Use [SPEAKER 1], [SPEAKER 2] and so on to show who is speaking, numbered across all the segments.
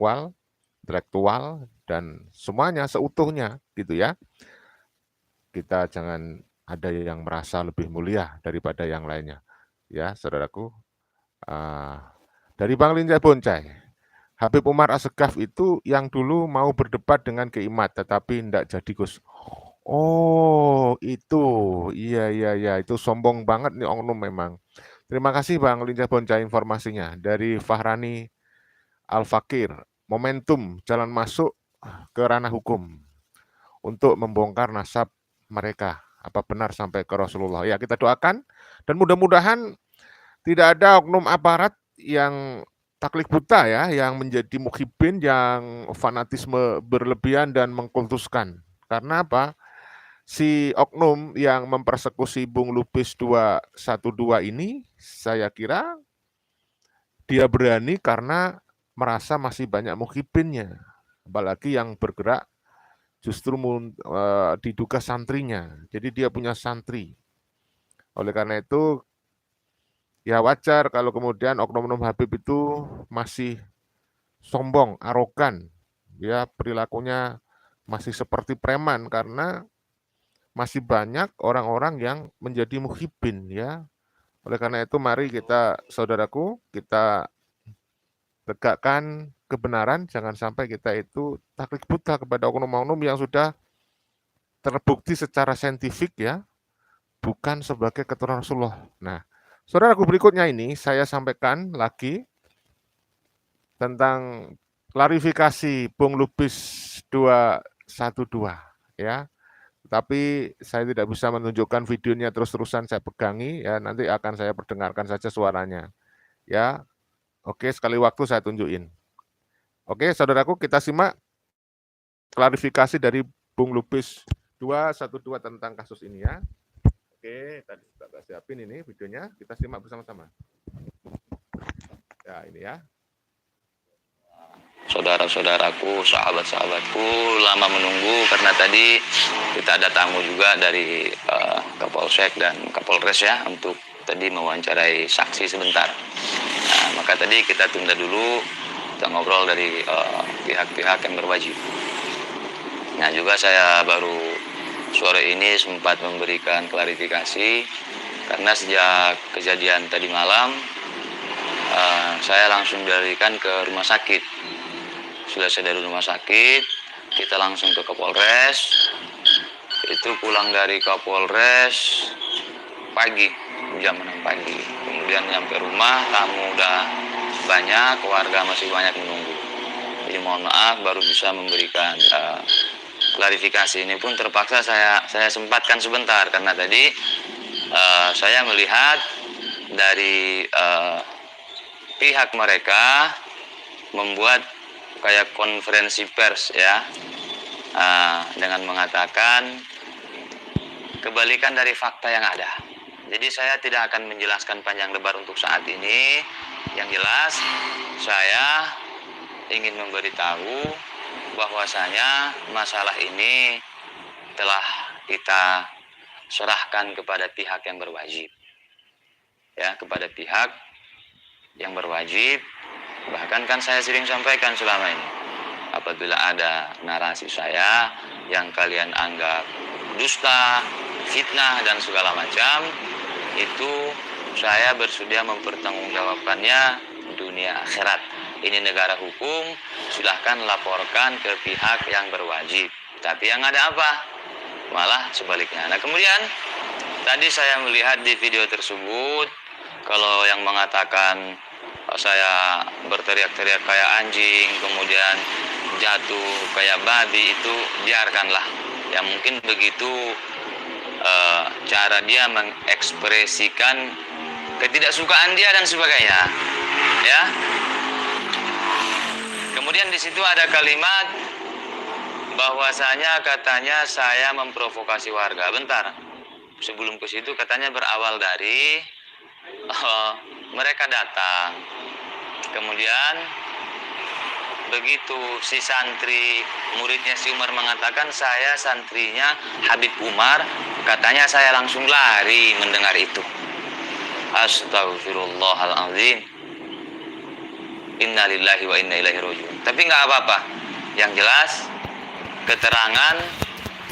[SPEAKER 1] intelektual, dan semuanya seutuhnya gitu ya. Kita jangan ada yang merasa lebih mulia daripada yang lainnya. Ya, saudaraku. Dari Bang Lincah Boncai, Habib Umar Assegaf itu yang dulu mau berdebat dengan Kiai tetapi tidak jadi Gus. Oh, itu. Iya, iya, iya. Itu sombong banget nih oknum memang. Terima kasih Bang Lincah Boncai informasinya. Dari Fahrani Al-Fakir, momentum jalan masuk ke ranah hukum untuk membongkar nasab mereka. Apa benar sampai ke Rasulullah? Ya, kita doakan dan mudah-mudahan tidak ada oknum aparat yang taklid buta ya, yang menjadi mukhibin, yang fanatisme berlebihan dan mengkultuskan. Karena apa? Si oknum yang mempersekusi Bung Lubis 212 ini, saya kira dia berani karena merasa masih banyak mukhibinnya. Apalagi yang bergerak justru diduga santrinya. Jadi dia punya santri. Oleh karena itu, ya wajar kalau kemudian oknum-oknum Habib itu masih sombong, arogan, ya perilakunya masih seperti preman karena masih banyak orang-orang yang menjadi muhibin ya. Oleh karena itu mari kita, saudaraku, kita tegakkan kebenaran, jangan sampai kita itu taklid buta kepada oknum-oknum yang sudah terbukti secara saintifik ya, bukan sebagai keturunan Rasulullah. Nah, saudaraku, berikutnya ini saya sampaikan lagi tentang klarifikasi Bung Lubis 212 ya. Tapi saya tidak bisa menunjukkan videonya terus-terusan saya pegangi ya, nanti akan saya perdengarkan saja suaranya. Ya. Oke, sekali waktu saya tunjukin. Oke, saudaraku, kita simak klarifikasi dari Bung Lubis 212 tentang kasus ini ya. Oke, tadi sudah siapin ini videonya, kita simak bersama-sama. Ya, ini ya.
[SPEAKER 2] Saudara-saudaraku, sahabat-sahabatku, lama menunggu karena tadi kita ada tamu juga dari Kapolsek dan Kapolres ya untuk tadi mewawancarai saksi sebentar. Nah, maka tadi kita tunda dulu, kita ngobrol dari pihak-pihak yang berwajib. Nah, juga saya baru sore ini sempat memberikan klarifikasi karena sejak kejadian tadi malam saya langsung dilarikan ke rumah sakit. Selesai dari rumah sakit, kita langsung ke Kapolres. Itu pulang dari Kapolres pagi, jam 6 pagi. Kemudian nyampe rumah, tamu udah banyak, warga masih banyak menunggu. Jadi mohon maaf baru bisa memberikan klarifikasi. Ini pun terpaksa saya sempatkan sebentar karena tadi saya melihat dari pihak mereka membuat kayak konferensi pers ya, dengan mengatakan kebalikan dari fakta yang ada. Jadi saya tidak akan menjelaskan panjang lebar untuk saat ini. Yang jelas saya ingin memberitahu bahwasanya masalah ini telah kita serahkan kepada pihak yang berwajib. Ya, kepada pihak yang berwajib. Bahkan kan saya sering sampaikan selama ini, apabila ada narasi saya yang kalian anggap dusta, fitnah, dan segala macam, itu saya bersedia mempertanggungjawabkannya dunia akhirat. Ini negara hukum, silahkan laporkan ke pihak yang berwajib. Tapi yang ada apa? Malah sebaliknya. Nah, kemudian tadi saya melihat di video tersebut, kalau yang mengatakan saya berteriak-teriak kayak anjing, kemudian jatuh kayak babi, itu biarkanlah. Ya mungkin begitu cara dia mengekspresikan ketidaksukaan dia dan sebagainya. Ya. Kemudian di situ ada kalimat bahwasanya katanya saya memprovokasi warga. Bentar. Sebelum ke situ katanya berawal dari mereka datang. Kemudian begitu si santri, muridnya si Umar mengatakan saya santrinya Habib Umar, katanya saya langsung lari mendengar itu. Astagfirullahaladzim. Inna lillahi wa inna ilaihi rajiun. Tapi nggak apa-apa. Yang jelas keterangan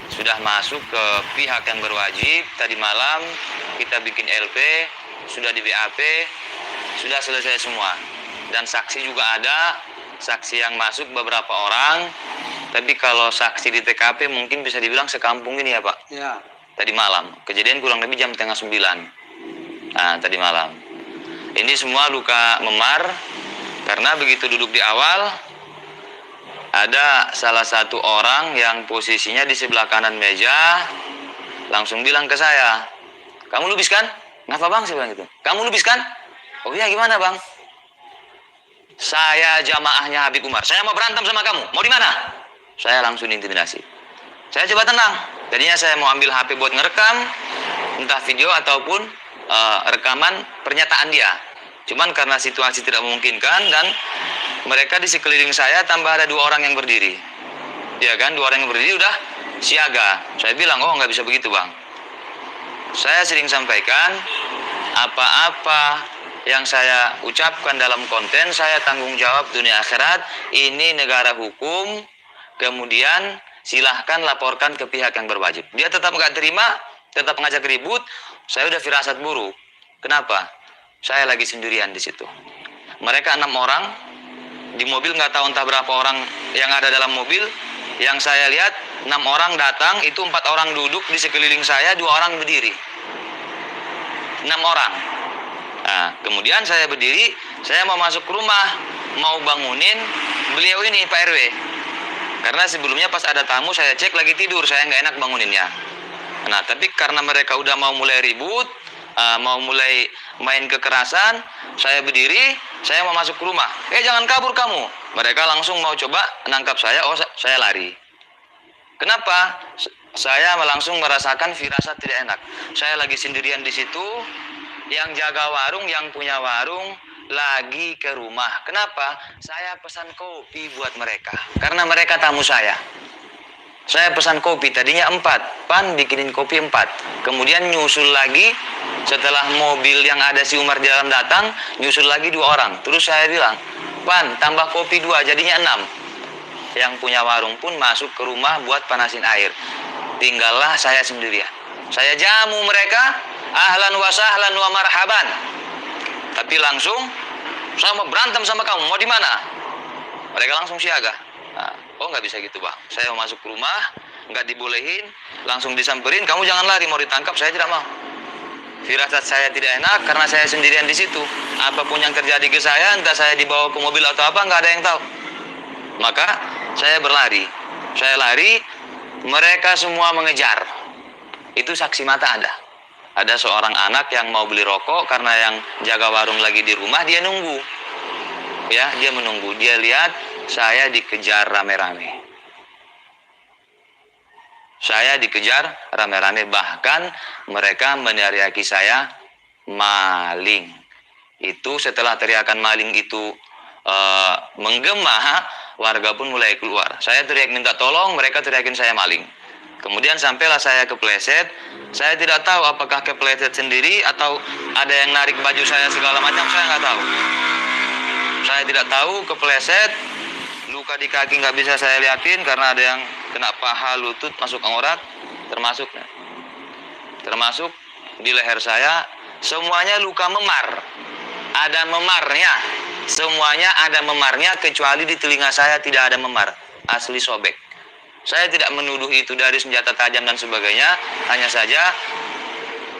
[SPEAKER 2] sudah masuk ke pihak yang berwajib. Tadi malam kita bikin LP, sudah di BAP, sudah selesai semua. Dan saksi juga ada, saksi yang masuk beberapa orang. Tapi kalau saksi di TKP mungkin bisa dibilang sekampung ini ya Pak.
[SPEAKER 3] Ya.
[SPEAKER 2] Tadi malam, kejadian kurang lebih jam 8:30. Nah, tadi malam. Ini semua luka memar karena begitu duduk di awal ada salah satu orang yang posisinya di sebelah kanan meja langsung bilang ke saya, "Kamu lubis kan?" "Ngapa Bang?" saya bilang gitu. "Kamu lubis kan?" "Oh iya, gimana Bang?" "Saya jamaahnya Habib Umar. Saya mau berantem sama kamu. Mau di mana?" Saya langsung intimidasi. Saya coba tenang. Jadinya saya mau ambil HP buat ngerekam, entah video ataupun rekaman pernyataan dia. Cuman karena situasi tidak memungkinkan dan mereka di sekeliling saya tambah ada 2 orang yang berdiri. Ya kan, 2 orang yang berdiri udah siaga. Saya bilang, "Oh nggak bisa begitu Bang. Saya sering sampaikan, apa-apa yang saya ucapkan dalam konten, saya tanggung jawab dunia akhirat. Ini negara hukum, kemudian silahkan laporkan ke pihak yang berwajib." Dia tetap nggak terima, tetap ngajak ribut. Saya udah firasat buruk. Kenapa? Saya lagi sendirian di situ. Mereka 6 orang, di mobil nggak tahu entah berapa orang yang ada dalam mobil. Yang saya lihat 6 orang datang, itu 4 orang duduk di sekeliling saya, 2 orang berdiri. 6 orang. Nah, kemudian saya berdiri, saya mau masuk ke rumah, mau bangunin beliau ini, Pak RW. Karena sebelumnya pas ada tamu saya cek lagi tidur, saya nggak enak banguninnya. Nah, tapi karena mereka udah mau mulai ribut, mau mulai main kekerasan, saya berdiri, saya mau masuk ke rumah. Jangan kabur kamu. Mereka langsung mau coba nangkap saya, saya lari. Kenapa? Saya langsung merasakan firasat tidak enak. Saya lagi sendirian di situ, yang jaga warung, yang punya warung lagi ke rumah. Kenapa? Saya pesan kopi buat mereka. Karena mereka tamu saya. Saya pesan kopi, tadinya 4. Pan bikinin kopi 4. Kemudian nyusul lagi, setelah mobil yang ada si Umar di dalam datang, nyusul lagi 2 orang. Terus saya bilang, "Pan, tambah kopi 2, jadinya 6. Yang punya warung pun masuk ke rumah buat panasin air. Tinggallah saya sendirian. Saya jamu mereka, ahlan wa sahlan wa marhaban. Tapi langsung, "Saya mau berantem sama kamu, mau di mana?" Mereka langsung siaga. Nah, "Oh nggak bisa gitu Bang, saya mau masuk ke rumah, nggak dibolehin, langsung disamperin, kamu jangan lari, mau ditangkap saya tidak mau." Firasat saya tidak enak karena saya sendirian di situ. Apapun yang terjadi ke saya, entah saya dibawa ke mobil atau apa, nggak ada yang tahu. Maka saya berlari. Saya lari, mereka semua mengejar. Itu saksi mata ada. Ada seorang anak yang mau beli rokok karena yang jaga warung lagi di rumah, dia nunggu. Ya, dia menunggu. Dia lihat saya dikejar rame-rame. Saya dikejar rame-rame, bahkan mereka meneriaki saya maling. Itu setelah teriakan maling itu menggema, warga pun mulai keluar. Saya teriak minta tolong, mereka teriakin saya maling. Kemudian sampailah saya kepleset. Saya tidak tahu apakah kepleset sendiri atau ada yang narik baju saya segala macam, saya nggak tahu. Saya tidak tahu, kepleset. Luka di kaki nggak bisa saya liatin karena ada yang kena paha, lutut, masuk aurat, termasuk di leher saya. Semuanya luka memar, ada memarnya, semuanya ada memarnya, kecuali di telinga saya tidak ada memar, asli sobek. Saya tidak menuduh itu dari senjata tajam dan sebagainya, hanya saja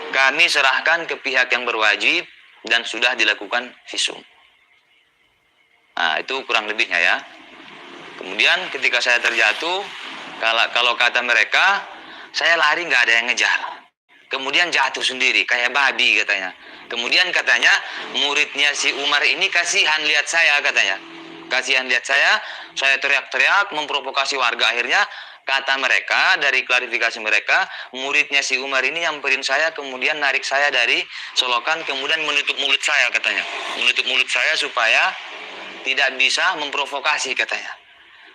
[SPEAKER 2] kami serahkan ke pihak yang berwajib dan sudah dilakukan visum. Nah, itu kurang lebihnya ya. Kemudian ketika saya terjatuh, kalau kata mereka, saya lari nggak ada yang ngejar. Kemudian jatuh sendiri, kayak babi katanya. Kemudian katanya, muridnya si Umar ini kasihan lihat saya katanya. Kasihan lihat saya teriak-teriak, memprovokasi warga. Akhirnya, kata mereka, dari klarifikasi mereka, muridnya si Umar ini nyamperin saya, kemudian narik saya dari solokan, kemudian menutup mulut saya katanya. Menutup mulut saya supaya tidak bisa memprovokasi katanya.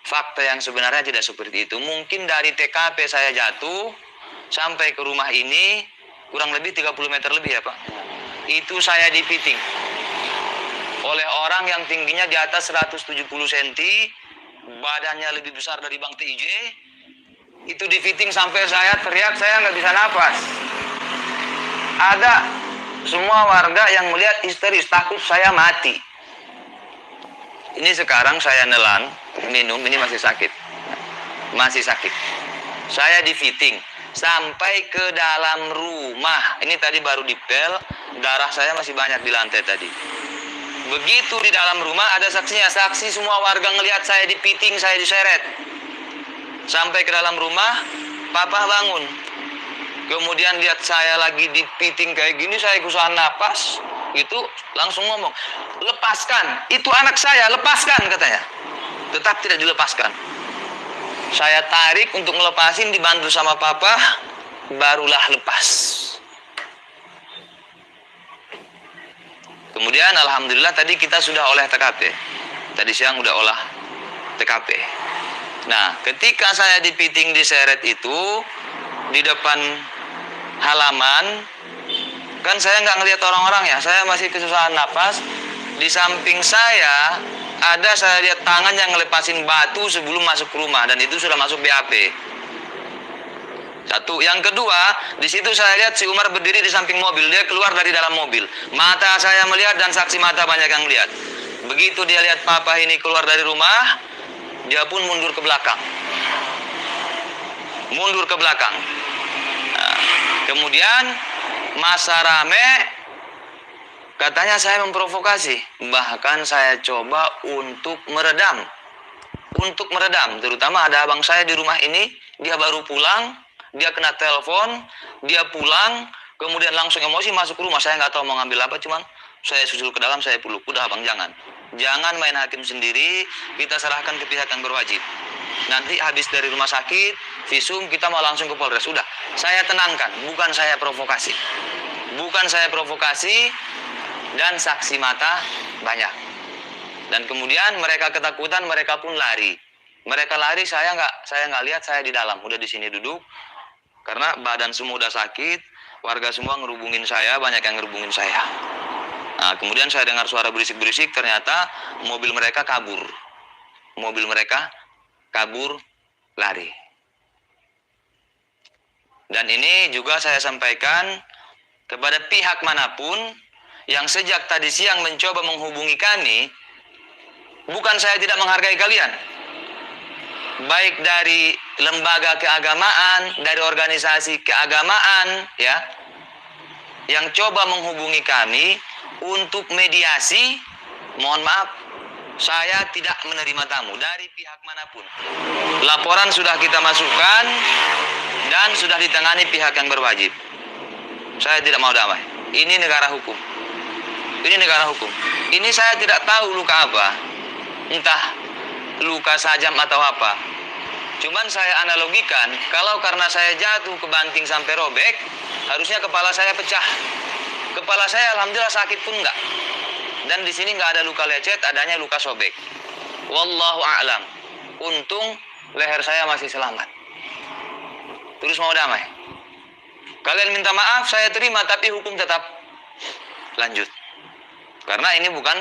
[SPEAKER 2] Fakta yang sebenarnya tidak seperti itu. Mungkin dari TKP saya jatuh sampai ke rumah ini kurang lebih 30 meter lebih ya Pak. Itu saya dipiting. oleh orang yang tingginya di atas 170 cm, badannya lebih besar dari Bang TIJ. Itu di fitting sampai saya teriak, saya nggak bisa napas. Ada semua warga yang melihat histeris, takut saya mati. Ini sekarang saya nelan, minum, ini masih sakit. Masih sakit. Saya di fitting sampai ke dalam rumah. Ini tadi baru dipel, darah saya masih banyak di lantai tadi. Begitu di dalam rumah ada saksinya, saksi semua warga ngelihat saya di fitting, saya diseret. Sampai ke dalam rumah, papa bangun. Kemudian lihat saya lagi di fitting kayak gini, saya kesusahan napas. Itu langsung ngomong, lepaskan, itu anak saya, lepaskan katanya. Tetap tidak dilepaskan. Saya tarik untuk ngelepasin, dibantu sama papa, barulah lepas. Kemudian alhamdulillah tadi kita sudah olah TKP. Tadi siang udah olah TKP. Nah, ketika saya di fitting diseret itu di depan halaman, kan saya nggak ngelihat orang-orang ya, saya masih kesusahan napas. Di samping saya ada, saya lihat tangan yang ngelepasin batu sebelum masuk ke rumah, dan itu sudah masuk BAP. Satu, yang kedua, di situ saya lihat si Umar berdiri di samping mobil, dia keluar dari dalam mobil. Mata saya melihat dan saksi mata banyak yang melihat. Begitu dia lihat papa ini keluar dari rumah, dia pun mundur ke belakang. Mundur ke belakang. Nah, kemudian masa rame, katanya saya memprovokasi. Bahkan saya coba untuk meredam. Untuk meredam, terutama ada abang saya di rumah ini, dia baru pulang, dia kena telepon, dia pulang, kemudian langsung emosi masuk ke rumah. Saya nggak tahu mau ngambil apa, cuman saya susul ke dalam, saya peluk. Udah abang, jangan main hakim sendiri, kita serahkan ke pihak yang berwajib. Nanti habis dari rumah sakit, visum, kita mau langsung ke Polres. Udah, saya tenangkan, bukan saya provokasi. Bukan saya provokasi, dan saksi mata banyak. Dan kemudian mereka ketakutan, mereka pun lari. Mereka lari, saya nggak lihat, saya di dalam, udah di sini duduk. Karena badan semua udah sakit, warga semua ngerubungin saya, banyak yang ngerubungin saya. Nah, kemudian saya dengar suara berisik-berisik, ternyata mobil mereka kabur. Mobil mereka kabur, lari. Dan ini juga saya sampaikan kepada pihak manapun yang sejak tadi siang mencoba menghubungi kami, bukan saya tidak menghargai kalian. Baik dari lembaga keagamaan, dari organisasi keagamaan, ya, yang coba menghubungi kami untuk mediasi, mohon maaf, saya tidak menerima tamu dari pihak manapun. Laporan sudah kita masukkan dan sudah ditangani pihak yang berwajib. Saya tidak mau damai. Ini negara hukum. Ini negara hukum. Ini saya tidak tahu luka apa. Entah luka sajam atau apa. Cuman saya analogikan, kalau karena saya jatuh ke banting sampai robek, harusnya kepala saya pecah. Kepala saya alhamdulillah sakit pun enggak. Dan di sini enggak ada luka lecet, adanya luka sobek. Wallahu a'lam. Untung leher saya masih selamat. Terus mau damai. Kalian minta maaf, saya terima, tapi hukum tetap lanjut. Karena ini bukan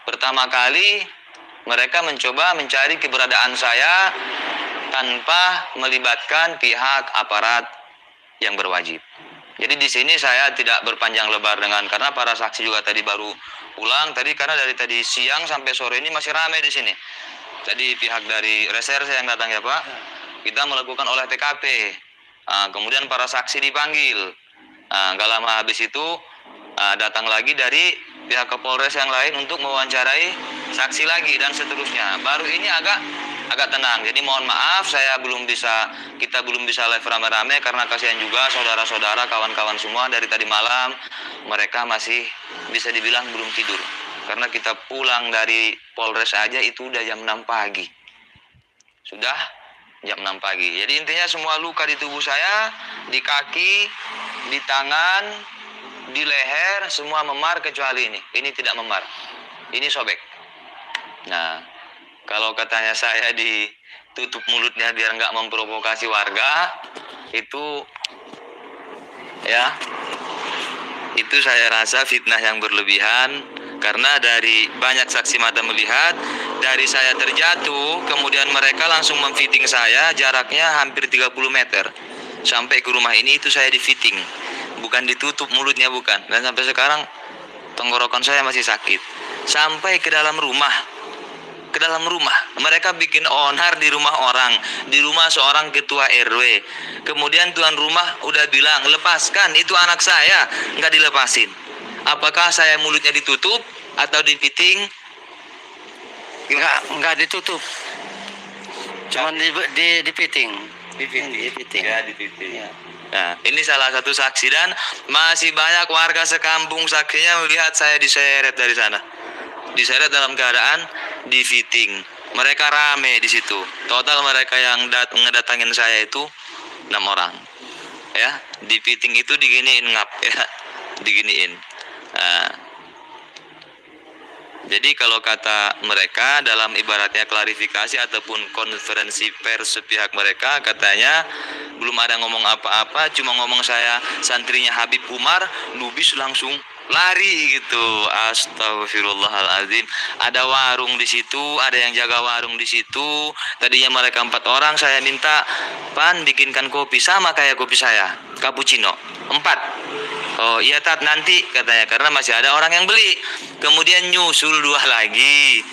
[SPEAKER 2] pertama kali mereka mencoba mencari keberadaan saya tanpa melibatkan pihak aparat yang berwajib. Jadi di sini saya tidak berpanjang lebar karena para saksi juga tadi baru pulang tadi, karena dari tadi siang sampai sore ini masih ramai di sini. Tadi pihak dari reserse yang datang ya Pak, kita melakukan olah TKP. Kemudian para saksi dipanggil. Gak lama habis itu datang lagi dari pihak Kapolres yang lain untuk mewawancarai saksi lagi dan seterusnya. Baru ini agak tenang. Jadi mohon maaf kita belum bisa live rame-rame karena kasihan juga saudara-saudara, kawan-kawan semua dari tadi malam mereka masih bisa dibilang belum tidur. Karena kita pulang dari Polres aja itu udah jam 6 pagi. Sudah jam 6 pagi. Jadi intinya semua luka di tubuh saya, di kaki, di tangan, di leher, semua memar kecuali ini. Ini tidak memar. Ini sobek. Nah, kalau katanya saya ditutup mulutnya biar nggak memprovokasi warga, itu ya, itu saya rasa fitnah yang berlebihan. Karena dari banyak saksi mata melihat, dari saya terjatuh, kemudian mereka langsung memfitting saya, jaraknya hampir 30 meter. Sampai ke rumah ini itu saya difitting, bukan ditutup mulutnya, bukan. Dan sampai sekarang tenggorokan saya masih sakit. Sampai ke dalam rumah, mereka bikin onar di rumah orang, di rumah seorang ketua RW. Kemudian tuan rumah udah bilang, lepaskan, itu anak saya, nggak dilepasin. Apakah saya mulutnya ditutup atau dipiting?
[SPEAKER 3] Enggak ditutup. Cuman dipiting. Dipiting.
[SPEAKER 2] Ya, dipiting.
[SPEAKER 3] Ya.
[SPEAKER 2] Nah, ini salah satu saksi, dan masih banyak warga sekampung saksinya melihat saya diseret dari sana. Diseret dalam keadaan dipiting. Mereka rame di situ. Total mereka yang ngedatangin saya itu 6 orang. Ya, dipiting itu diginiin ngap ya. Diginiin. Nah, jadi kalau kata mereka dalam ibaratnya klarifikasi ataupun konferensi pers sepihak mereka, katanya belum ada ngomong apa-apa, cuma ngomong saya santrinya Habib Umar, Lubis langsung lari gitu. Astagfirullahaladzim. Ada warung di situ, ada yang jaga warung di situ. Tadinya mereka 4 orang, saya minta, Pan bikinkan kopi sama kayak kopi saya, cappuccino 4. Oh iya Tat, nanti katanya, karena masih ada orang yang beli. Kemudian nyusul 2 lagi,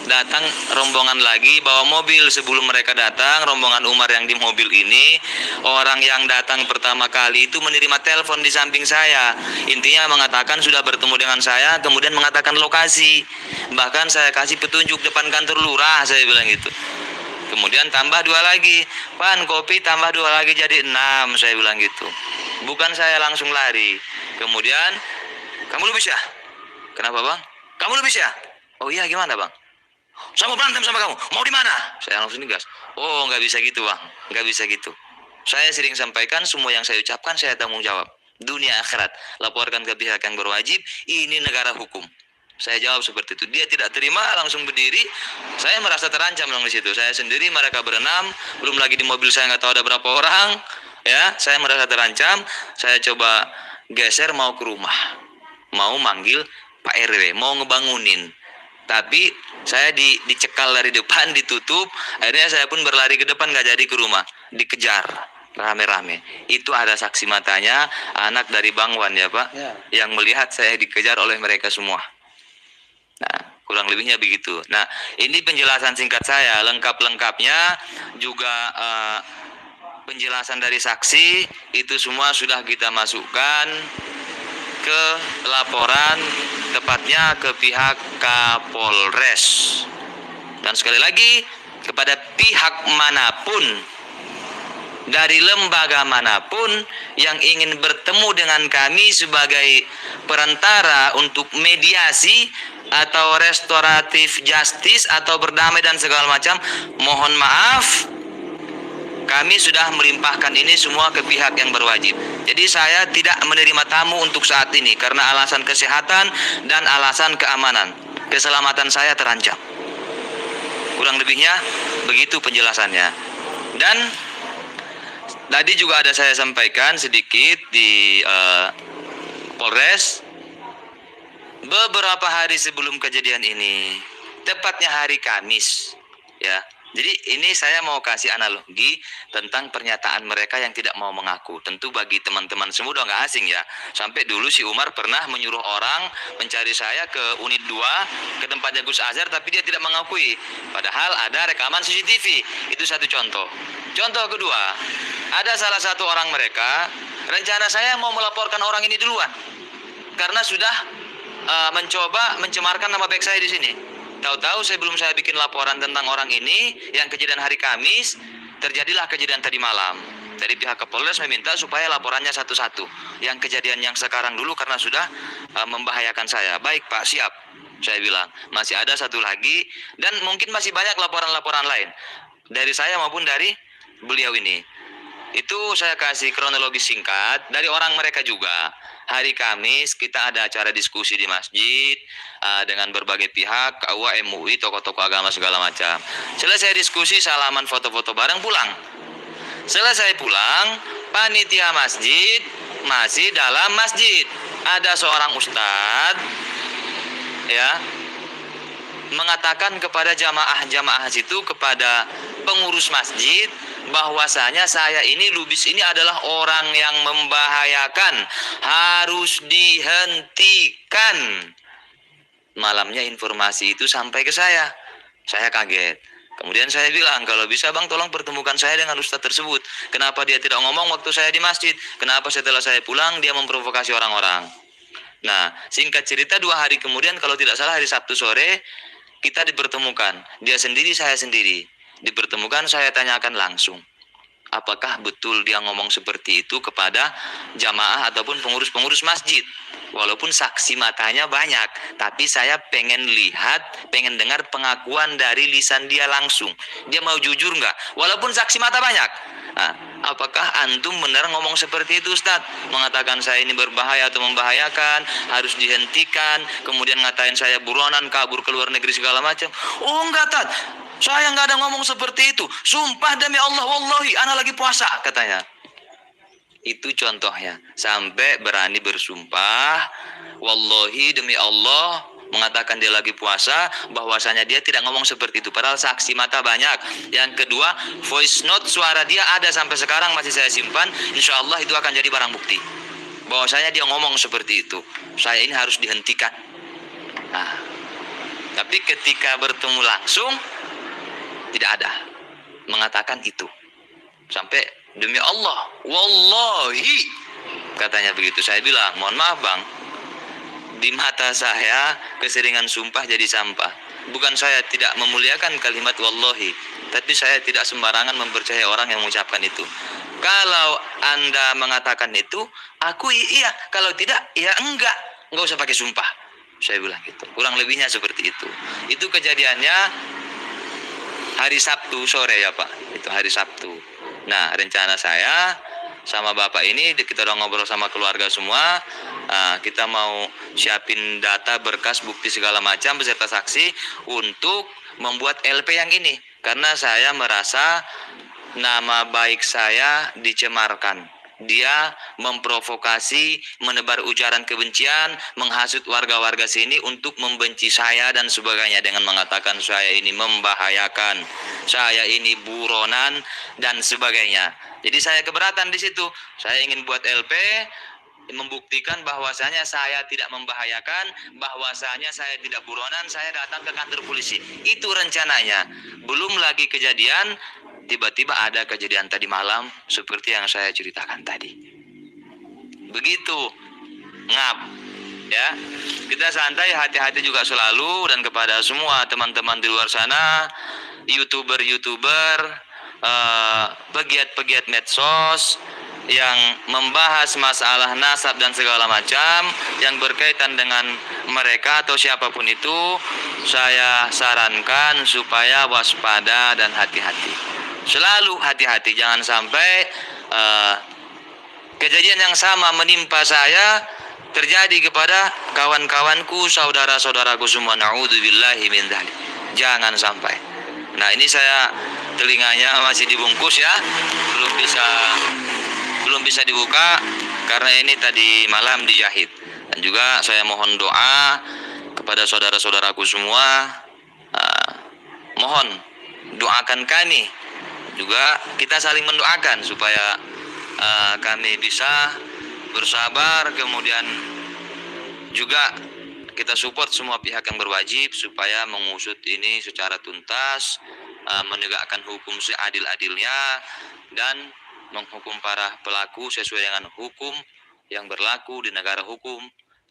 [SPEAKER 2] datang rombongan lagi bawa mobil. Sebelum mereka datang, rombongan Umar yang di mobil ini, orang yang datang pertama kali itu menerima telepon di samping saya. Intinya mengatakan sudah bertemu dengan saya, kemudian mengatakan lokasi. Bahkan saya kasih petunjuk depan kantor lurah, saya bilang gitu. Kemudian tambah 2 lagi, Pan kopi tambah 2 lagi jadi 6, saya bilang gitu. Bukan saya langsung lari. Kemudian, kamu Lubis ya? Kenapa bang? Kamu Lubis ya? Oh iya, gimana bang? Saya mau berantem sama kamu, mau di mana? Saya langsung digas. Oh nggak bisa gitu bang, nggak bisa gitu. Saya sering sampaikan, semua yang saya ucapkan saya tanggung jawab. Dunia akhirat, laporkan ke pihak yang berwajib, ini negara hukum. Saya jawab seperti itu. Dia tidak terima, langsung berdiri. Saya merasa terancam dong di situ. Saya sendiri, mereka berenam, belum lagi di mobil saya nggak tahu ada berapa orang. Ya, saya merasa terancam. Saya coba geser mau ke rumah, mau manggil Pak RW, mau ngebangunin. Tapi saya dicekal dari depan, ditutup. Akhirnya saya pun berlari ke depan, nggak jadi ke rumah, dikejar rame-rame. Itu ada saksi matanya, anak dari Bang Wan ya Pak,
[SPEAKER 3] Ya.
[SPEAKER 2] yang melihat saya dikejar oleh mereka semua. Nah, kurang lebihnya begitu. Nah, ini penjelasan singkat saya. Lengkap-lengkapnya juga penjelasan dari saksi itu semua sudah kita masukkan ke laporan, tepatnya ke pihak Kapolres. Dan sekali lagi, kepada pihak manapun, dari lembaga manapun yang ingin bertemu dengan kami sebagai perantara untuk mediasi atau restoratif justice atau berdamai dan segala macam, mohon maaf, kami sudah melimpahkan ini semua ke pihak yang berwajib. Jadi saya tidak menerima tamu untuk saat ini karena alasan kesehatan dan alasan keamanan. Keselamatan saya terancam. Kurang lebihnya begitu penjelasannya. Dan tadi juga ada saya sampaikan sedikit di Polres. Beberapa hari sebelum kejadian ini, tepatnya hari Kamis, ya. Jadi ini saya mau kasih analogi tentang pernyataan mereka yang tidak mau mengaku. Tentu bagi teman-teman semua udah nggak asing ya. Sampai dulu si Umar pernah menyuruh orang mencari saya ke unit 2, ke tempatnya Gus Azhar, tapi dia tidak mengakui. Padahal ada rekaman CCTV. Itu satu contoh. Contoh kedua, ada salah satu orang mereka, rencana saya mau melaporkan orang ini duluan. Karena sudah mencoba mencemarkan nama baik saya di sini. Tahu-tahu sebelum saya bikin laporan tentang orang ini yang kejadian hari Kamis, terjadilah kejadian tadi malam. Dari pihak Kapolres meminta supaya laporannya satu-satu. Yang kejadian yang sekarang dulu karena sudah membahayakan saya. Baik Pak, siap. Saya bilang, masih ada satu lagi dan mungkin masih banyak laporan-laporan lain dari saya maupun dari beliau ini. Itu saya kasih kronologi singkat dari orang mereka juga. Hari Kamis kita ada acara diskusi di masjid dengan berbagai pihak, KUA, MUI, tokoh-tokoh agama segala macam. Selesai diskusi, salaman, foto-foto bareng, pulang. Selesai pulang, panitia masjid masih dalam masjid. Ada seorang ustadz ya, mengatakan kepada jamaah-jamaah situ, kepada pengurus masjid, bahwasanya saya ini, Lubis ini adalah orang yang membahayakan, harus dihentikan. Malamnya informasi itu sampai ke saya kaget. Kemudian saya bilang, kalau bisa bang tolong pertemukan saya dengan ustadz tersebut. Kenapa dia tidak ngomong waktu saya di masjid? Kenapa setelah saya pulang dia memprovokasi orang-orang? Nah, singkat cerita 2 hari kemudian, kalau tidak salah hari Sabtu sore, kita dipertemukan. Dia sendiri, saya sendiri. Dipertemukan, saya tanyakan langsung, apakah betul dia ngomong seperti itu kepada jamaah ataupun pengurus-pengurus masjid. Walaupun saksi matanya banyak, tapi saya pengen lihat, pengen dengar pengakuan dari lisan dia langsung. Dia mau jujur nggak? Walaupun saksi mata banyak. Nah, apakah antum benar ngomong seperti itu, Ustadz? Mengatakan saya ini berbahaya atau membahayakan, harus dihentikan, kemudian ngatain saya buronan, kabur ke luar negeri segala macam. Oh enggak, Tad. Saya nggak ada ngomong seperti itu. Sumpah demi Allah, wallahi, ana lagi puasa, katanya. Itu contohnya. Sampai berani bersumpah, wallahi demi Allah, mengatakan dia lagi puasa, bahwasanya dia tidak ngomong seperti itu. Padahal saksi mata banyak. Yang kedua, voice note suara dia ada sampai sekarang, masih saya simpan. Insya Allah itu akan jadi barang bukti. Bahwasanya dia ngomong seperti itu. Saya ini harus dihentikan. Nah, tapi ketika bertemu langsung, tidak ada mengatakan itu. Sampai demi Allah, wallahi, katanya begitu. Saya bilang, mohon maaf bang, di mata saya keseringan sumpah jadi sampah. Bukan saya tidak memuliakan kalimat wallahi, tapi saya tidak sembarangan mempercayai orang yang mengucapkan itu. Kalau anda mengatakan itu, aku iya. Kalau tidak, ya enggak usah pakai sumpah. Saya bilang gitu. Kurang lebihnya seperti itu. Itu kejadiannya hari Sabtu sore ya Pak, itu hari Sabtu. Nah, rencana saya sama Bapak ini, kita udah ngobrol sama keluarga semua, kita mau siapin data, berkas, bukti segala macam beserta saksi untuk membuat LP yang ini. Karena saya merasa nama baik saya dicemarkan. Dia memprovokasi, menebar ujaran kebencian, menghasut warga-warga sini untuk membenci saya dan sebagainya dengan mengatakan saya ini membahayakan, saya ini buronan dan sebagainya. Jadi saya keberatan di situ. Saya ingin buat LP membuktikan bahwasanya saya tidak membahayakan, bahwasanya saya tidak buronan, saya datang ke kantor polisi. Itu rencananya. Belum lagi kejadian, tiba-tiba ada kejadian tadi malam seperti yang saya ceritakan tadi. Begitu, ngap, ya. Kita santai, hati-hati juga selalu, dan kepada semua teman-teman di luar sana, YouTuber, pegiat-pegiat medsos yang membahas masalah nasab dan segala macam yang berkaitan dengan mereka atau siapapun itu, saya sarankan supaya waspada dan hati-hati. Selalu hati-hati, jangan sampai kejadian yang sama menimpa saya terjadi kepada kawan-kawanku, saudara-saudaraku semua. Na'udzubillahi min dzalik. Jangan sampai. Nah, ini saya telinganya masih dibungkus ya, belum bisa dibuka karena ini tadi malam dijahit. Dan juga saya mohon doa kepada saudara-saudaraku semua, mohon doakan kami. Juga kita saling mendoakan supaya kami bisa bersabar, kemudian juga kita support semua pihak yang berwajib supaya mengusut ini secara tuntas, menegakkan hukum seadil-adilnya dan menghukum para pelaku sesuai dengan hukum yang berlaku di negara hukum,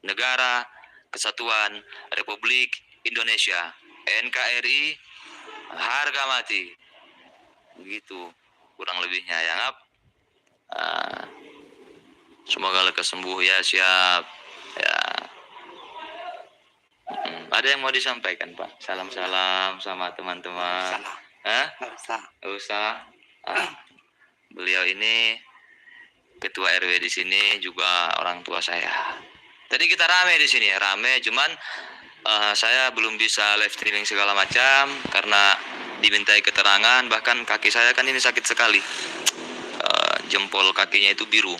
[SPEAKER 2] negara Kesatuan Republik Indonesia, NKRI, harga mati. Begitu kurang lebihnya ya, ngap. Semoga lekas sembuh ya, siap ya. Ada yang mau disampaikan Pak? Salam-salam sama teman-teman. Nggak usah. Beliau ini ketua RW di sini, juga orang tua saya. Tadi kita rame di sini, rame. Cuman saya belum bisa live streaming segala macam karena dimintai keterangan. Bahkan kaki saya kan ini sakit sekali. Jempol kakinya itu biru.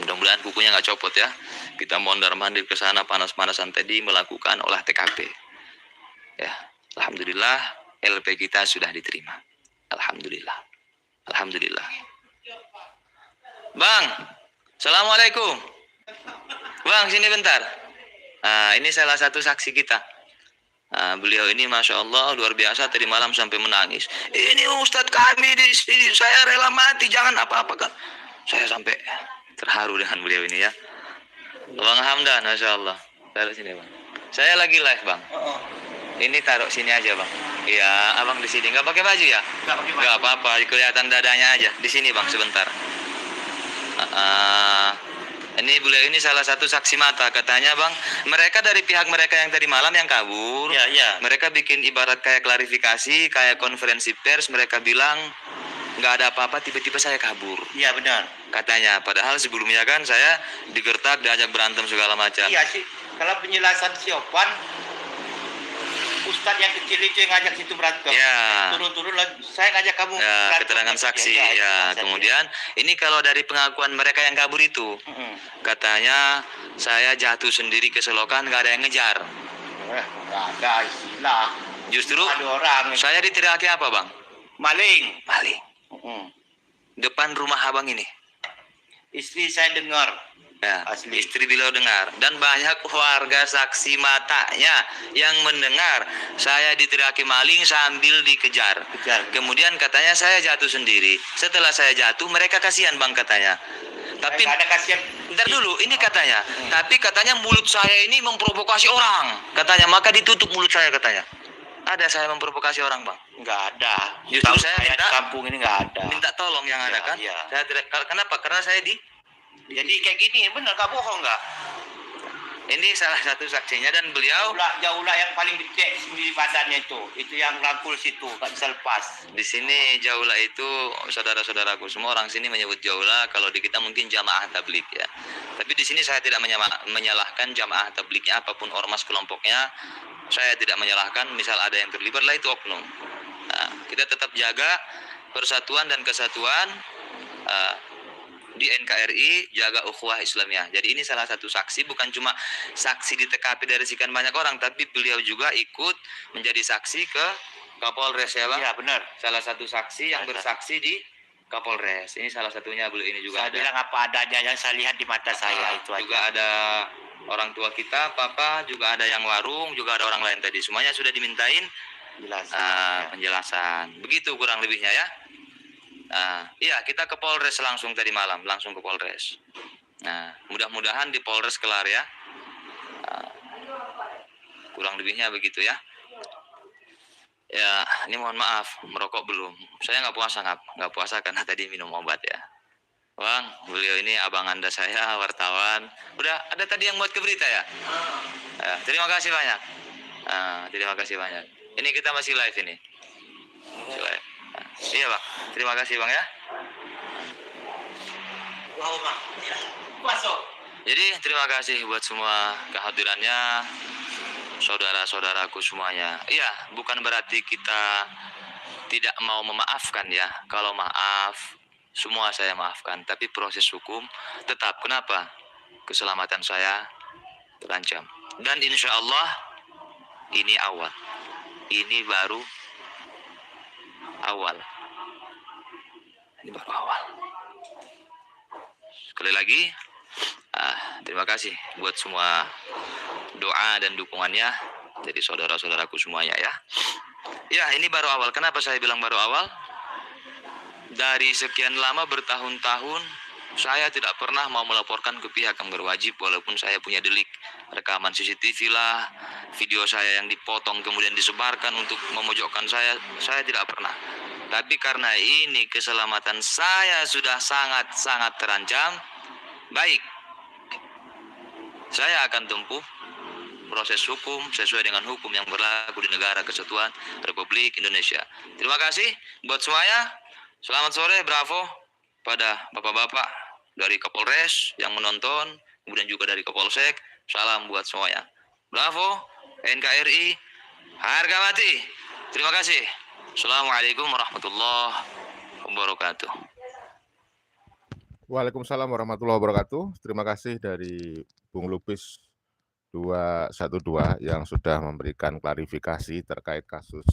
[SPEAKER 2] Mudah-mudahan kukunya nggak copot ya. Kita mondar-mandir ke sana panas-panasan tadi melakukan olah TKP. Ya, alhamdulillah LP kita sudah diterima. Alhamdulillah. Alhamdulillah. Bang, assalamualaikum. Bang, sini bentar. Ini salah satu saksi kita. Beliau ini masya Allah luar biasa, tadi malam sampai menangis. Ini Ustadz kami di sini, saya rela mati, jangan apa-apa kan. Saya sampai terharu dengan beliau ini ya. Bang Hamdan, masya Allah. Taruh sini bang. Saya lagi live bang. Ini taruh sini aja bang. Iya, abang di sini. Nggak pakai baju ya? Nggak apa-apa, kelihatan dadanya aja. Di sini bang sebentar. Ini beliau ini salah satu saksi mata katanya bang. Mereka dari pihak mereka yang tadi malam yang kabur.
[SPEAKER 3] Ya.
[SPEAKER 2] Mereka bikin ibarat kayak klarifikasi, kayak konferensi pers. Mereka bilang nggak ada apa-apa, tiba-tiba saya kabur.
[SPEAKER 3] Iya benar.
[SPEAKER 2] Katanya. Padahal sebelumnya kan saya digertak, diajak berantem segala macam.
[SPEAKER 3] Iya sih. Kalau penjelasan si Opan, Ustadz yang kecil itu yang ngajak situ berantem.
[SPEAKER 2] Ya.
[SPEAKER 3] Turun-turun saya ngajak kamu.
[SPEAKER 2] Ya, keterangan saksi. Ya, kemudian ini kalau dari pengakuan mereka yang kabur itu, katanya saya jatuh sendiri ke selokan, nggak ada yang ngejar.
[SPEAKER 3] Nggak ada istilah.
[SPEAKER 2] Justru
[SPEAKER 3] Ada orang.
[SPEAKER 2] saya diteriaki apa bang?
[SPEAKER 3] Maling.
[SPEAKER 2] Maling. Depan rumah abang ini.
[SPEAKER 3] Istri saya dengar.
[SPEAKER 2] Ya,
[SPEAKER 3] Asli.
[SPEAKER 2] istri beliau dengar dan banyak warga saksi matanya yang mendengar saya diteriaki maling sambil dikejar. Kemudian katanya saya jatuh sendiri. Setelah saya jatuh mereka kasihan bang katanya. Tapi
[SPEAKER 3] ada kasihan.
[SPEAKER 2] bentar dulu, ini katanya. Tapi katanya mulut saya ini memprovokasi orang. Katanya maka ditutup mulut saya katanya. Ada saya memprovokasi orang bang?
[SPEAKER 3] Nggak ada.
[SPEAKER 2] Justru saya
[SPEAKER 3] di
[SPEAKER 2] minta
[SPEAKER 3] kampung ini nggak ada.
[SPEAKER 2] minta tolong yang ada kan.
[SPEAKER 3] Iya.
[SPEAKER 2] Saya tidak, kenapa? Karena saya
[SPEAKER 3] Jadi kayak gini, bener nggak bohong nggak?
[SPEAKER 2] ini salah satu saksinya dan beliau
[SPEAKER 3] Jaulah yang paling gede sendiri badannya itu yang rangkul situ, nggak bisa lepas.
[SPEAKER 2] di sini Jaula itu saudara-saudaraku semua orang sini menyebut Jaula, kalau di kita mungkin jamaah tabligh ya. Tapi di sini saya tidak menyalahkan jamaah tablignya apapun ormas kelompoknya. Saya tidak menyalahkan, misal ada yang terlibat lah itu oknum. Nah, kita tetap jaga persatuan dan kesatuan di NKRI, jaga ukhuwah Islamiyah. Jadi ini salah satu saksi, bukan cuma saksi di TKP dari sekian banyak orang, tapi beliau juga ikut menjadi saksi ke Kapolres ya bang?
[SPEAKER 3] Iya benar.
[SPEAKER 2] Salah satu saksi yang bersaksi di Kapolres. Ini salah satunya beliau ini juga
[SPEAKER 3] Saya
[SPEAKER 2] ada.
[SPEAKER 3] bilang apa adanya yang saya lihat di mata saya itu
[SPEAKER 2] Juga
[SPEAKER 3] aja.
[SPEAKER 2] ada orang tua kita, papa, juga ada yang warung, juga ada orang lain tadi. Semuanya sudah dimintain penjelasan. Begitu kurang lebihnya ya. Iya, kita ke Polres langsung tadi malam, langsung ke Polres. Nah, mudah-mudahan di Polres kelar ya. Kurang lebihnya begitu ya. Ya, ini mohon maaf, merokok belum. Saya nggak puasa karena tadi minum obat ya. Bang, beliau ini abang anda saya, wartawan. Udah ada tadi yang buat ke berita ya? Terima kasih banyak. Terima kasih banyak. Ini kita masih live ini. Masih live. Iya bang, terima kasih bang ya. Jadi terima kasih buat semua kehadirannya, saudara-saudaraku semuanya. Iya, bukan berarti kita tidak mau memaafkan ya. Kalau maaf, semua saya maafkan. Tapi proses hukum tetap. Kenapa? Keselamatan saya terancam. Dan insya Allah ini awal. Ini baru awal. Ini baru awal. Sekali lagi, terima kasih buat semua doa dan dukungannya dari saudara-saudaraku semuanya ya. Ya, ini baru awal. Kenapa saya bilang baru awal? Dari sekian lama bertahun-tahun, saya tidak pernah mau melaporkan ke pihak yang berwajib walaupun saya punya delik. Rekaman CCTV lah, video saya yang dipotong kemudian disebarkan untuk memojokkan saya tidak pernah. Tapi karena ini keselamatan saya sudah sangat-sangat terancam, baik, saya akan tempuh proses hukum sesuai dengan hukum yang berlaku di negara kesatuan Republik Indonesia. Terima kasih buat semuanya. Selamat sore, bravo pada bapak-bapak dari Kapolres yang menonton, kemudian juga dari Kapolsek. Salam buat semuanya. Bravo, NKRI, harga mati. Terima kasih. Assalamualaikum warahmatullahi wabarakatuh.
[SPEAKER 1] Waalaikumsalam warahmatullahi wabarakatuh. Terima kasih dari Bung Lubis 212 yang sudah memberikan klarifikasi terkait kasus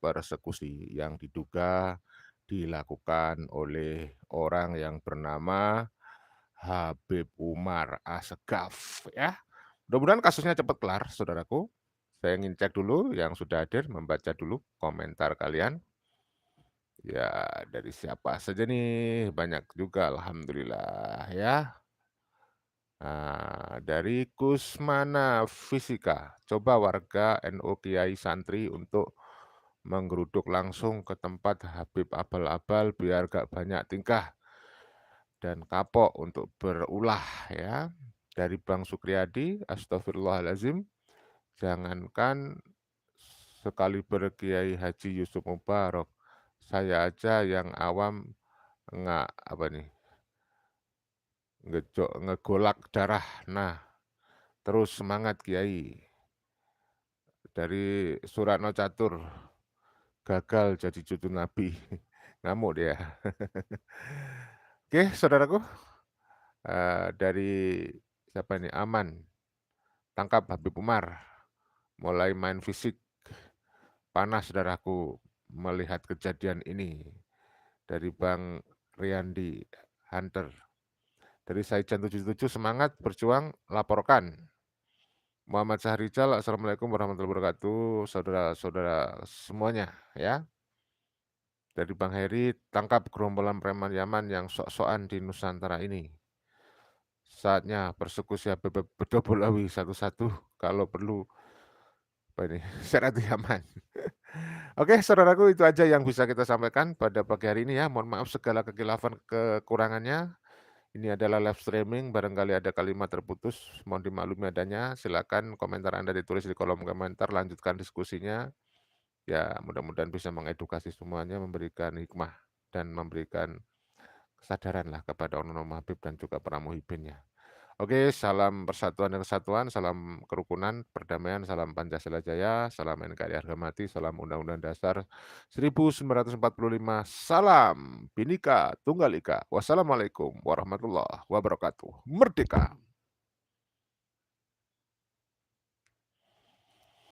[SPEAKER 1] persekusi yang diduga dilakukan oleh orang yang bernama Habib Umar Asegaf ya. Mudah-mudahan kasusnya cepat kelar, saudaraku. Saya ingin cek dulu yang sudah hadir, membaca dulu komentar kalian. Ya, dari siapa saja nih? Banyak juga, alhamdulillah ya. Dari Kusmana Fisika, coba warga NU Kiai Santri untuk menggeruduk langsung ke tempat Habib abal-abal biar gak banyak tingkah dan kapok untuk berulah ya. Dari Bang Sukriyadi, astagfirullahaladzim, jangankan sekali Kiai Haji Yusuf Mubarok, saya aja yang awam nggak apa nih ngegolak darah. Nah, terus semangat Kiai. Dari Suratno Catur, gagal jadi cucu Nabi. Ngamuk dia. Oke, saudaraku. Dari siapa nih? Aman. Tangkap Habib Umar. Mulai main fisik. Panas saudaraku melihat kejadian ini. Dari Bang Riyandi Hunter. Dari Saijan 77, semangat, berjuang, laporkan. Muhammad Syahrijal, Assalamualaikum warahmatullahi wabarakatuh, saudara-saudara semuanya ya. Dari Bang Heri, tangkap gerombolan preman Yaman yang sok-sokan di Nusantara ini. Saatnya persekusi Habib berdobolawi satu-satu, kalau perlu apa ini, syarat Yaman. Oke, saudaraku, itu aja yang bisa kita sampaikan pada pagi hari ini ya. Mohon maaf segala kekhilafan kekurangannya. Ini adalah live streaming, barangkali ada kalimat terputus, mohon dimaklumi adanya. Silakan komentar Anda ditulis di kolom komentar, lanjutkan diskusinya. Ya, mudah-mudahan bisa mengedukasi semuanya, memberikan hikmah dan memberikan kesadaran lah kepada Ononom Habib dan juga para muhibinnya. Oke, salam persatuan dan kesatuan, salam kerukunan, perdamaian, salam Pancasila Jaya, salam NKRI harga mati, salam Undang-Undang Dasar 1945, salam Bhinneka Tunggal Ika. Wassalamualaikum warahmatullahi wabarakatuh. Merdeka!